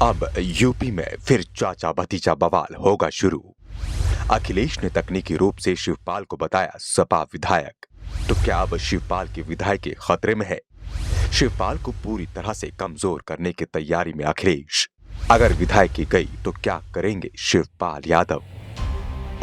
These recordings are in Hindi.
अब यूपी में फिर चाचा भतीजा बवाल होगा शुरू। अखिलेश ने तकनीकी रूप से शिवपाल को बताया सपा विधायक। तो क्या अब शिवपाल की विधायक खतरे में है? शिवपाल को पूरी तरह से कमजोर करने की तैयारी में अखिलेश। अगर विधायक की गई तो क्या करेंगे शिवपाल यादव?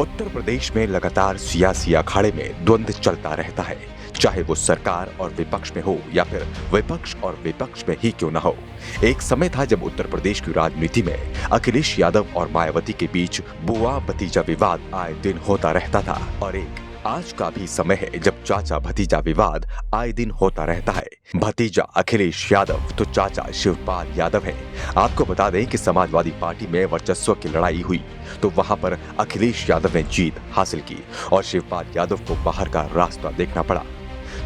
उत्तर प्रदेश में लगातार सियासी अखाड़े में द्वंद्व चलता रहता है, चाहे वो सरकार और विपक्ष में हो या फिर विपक्ष और विपक्ष में ही क्यों न हो। एक समय था जब उत्तर प्रदेश की राजनीति में अखिलेश यादव और मायावती के बीच बुआ भतीजा विवाद आए दिन होता रहता था, और एक आज का भी समय है जब चाचा भतीजा विवाद आए दिन होता रहता है। भतीजा अखिलेश यादव तो चाचा शिवपाल यादव हैं। आपको बता दें कि समाजवादी पार्टी में वर्चस्व की लड़ाई हुई तो वहां पर अखिलेश यादव ने जीत हासिल की और शिवपाल यादव को बाहर का रास्ता देखना पड़ा,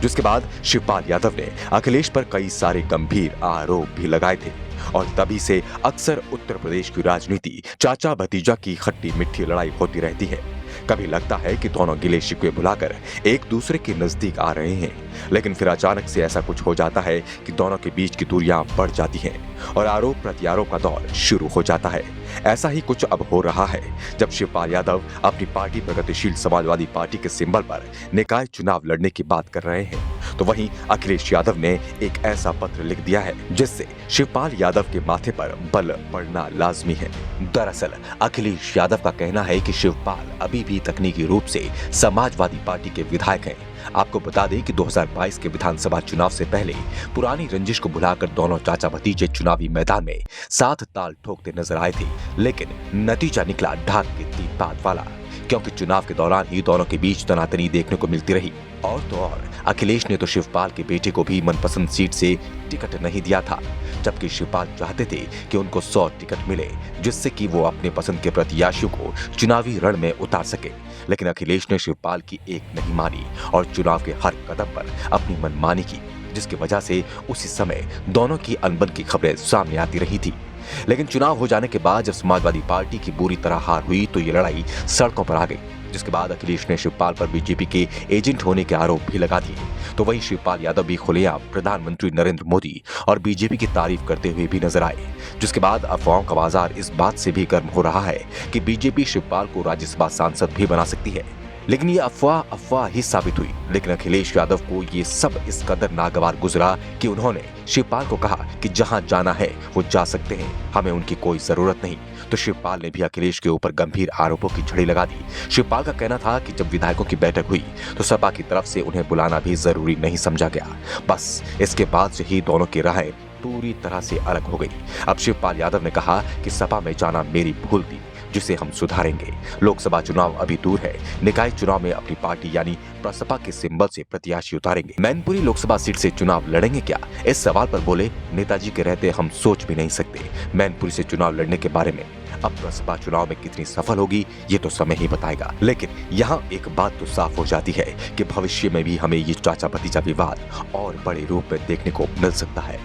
जिसके बाद शिवपाल यादव ने अखिलेश पर कई सारे गंभीर आरोप भी लगाए थे। और तभी से अक्सर उत्तर प्रदेश की राजनीति चाचा भतीजा की खट्टी मिट्टी लड़ाई होती रहती है। कभी लगता है कि दोनों गिले शिकवे भुलाकर एक दूसरे के नजदीक आ रहे हैं, लेकिन फिर अचानक से ऐसा कुछ हो जाता है कि दोनों के बीच की दूरियां बढ़ जाती हैं और आरोप प्रत्यारोप का दौर शुरू हो जाता है। ऐसा ही कुछ अब हो रहा है जब शिवपाल यादव अपनी पार्टी प्रगतिशील समाजवादी पार्टी के सिंबल पर निकाय चुनाव लड़ने की बात कर रहे हैं, तो वहीं अखिलेश यादव ने एक ऐसा पत्र लिख दिया है जिससे शिवपाल यादव के माथे पर बल पड़ना लाजमी है। दरअसल अखिलेश यादव का कहना है कि शिवपाल अभी भी तकनीकी रूप से समाजवादी पार्टी के विधायक हैं। आपको बता दें कि 2022 के विधानसभा चुनाव से पहले पुरानी रंजिश को भुलाकर दोनों चाचा भतीजे चुनावी मैदान में साथ ताल ठोकते नजर आए थे, लेकिन नतीजा निकला ढाक के तीन पात वाला, क्योंकि चुनाव के दौरान ही दोनों के बीच तनातनी देखने को मिलती रही। और तो और अखिलेश ने तो शिवपाल के बेटे को भी मनपसंद सीट से टिकट नहीं दिया था, जबकि शिवपाल चाहते थे कि उनको 100 टिकट मिले जिससे कि वो अपने पसंद के प्रत्याशियों को चुनावी रण में उतार सके। लेकिन अखिलेश ने शिवपाल की एक नहीं मानी और चुनाव के हर कदम पर अपनी मनमानी की, जिसकी वजह से उसी समय दोनों की अनबन की खबरें सामने आती रही थी। लेकिन चुनाव हो जाने के बाद जब समाजवादी पार्टी की बुरी तरह हार हुई तो ये लड़ाई सड़कों पर आ गई, जिसके बाद अखिलेश ने शिवपाल पर बीजेपी के एजेंट होने के आरोप भी लगा दिए। तो वहीं शिवपाल यादव भी खुलेआम प्रधानमंत्री नरेंद्र मोदी और बीजेपी की तारीफ करते हुए भी नजर आए, जिसके बाद अफवाहों का बाजार इस बात से भी गर्म हो रहा है कि बीजेपी शिवपाल को राज्यसभा सांसद भी बना सकती है। लेकिन ये अफवाह ही साबित हुई। लेकिन अखिलेश यादव को ये सब इस कदर नागवार गुजरा कि उन्होंने शिवपाल को कहा कि जहां जाना है वो जा सकते हैं, हमें उनकी कोई जरूरत नहीं। तो शिवपाल ने भी अखिलेश के ऊपर गंभीर आरोपों की झड़ी लगा दी। शिवपाल का कहना था कि जब विधायकों की बैठक हुई तो सपा की तरफ से उन्हें बुलाना भी जरूरी नहीं समझा गया। बस इसके बाद से ही दोनों की राहें पूरी तरह से अलग हो गई। अब शिवपाल यादव ने कहा कि सपा में जाना मेरी भूल थी जिसे हम सुधारेंगे। लोकसभा चुनाव अभी दूर है, निकाय चुनाव में अपनी पार्टी यानी प्रसपा के सिंबल से प्रत्याशी उतारेंगे। मैनपुरी लोकसभा सीट से चुनाव लड़ेंगे क्या? इस सवाल पर बोले, नेताजी के रहते हम सोच भी नहीं सकते मैनपुरी से चुनाव लड़ने के बारे में। अब प्रसपा चुनाव में कितनी सफल होगी ये तो समय ही बताएगा। लेकिन यहाँ एक बात तो साफ हो जाती है कि भविष्य में भी हमें ये चाचा भतीजा विवाद और बड़े रूप में देखने को मिल सकता है।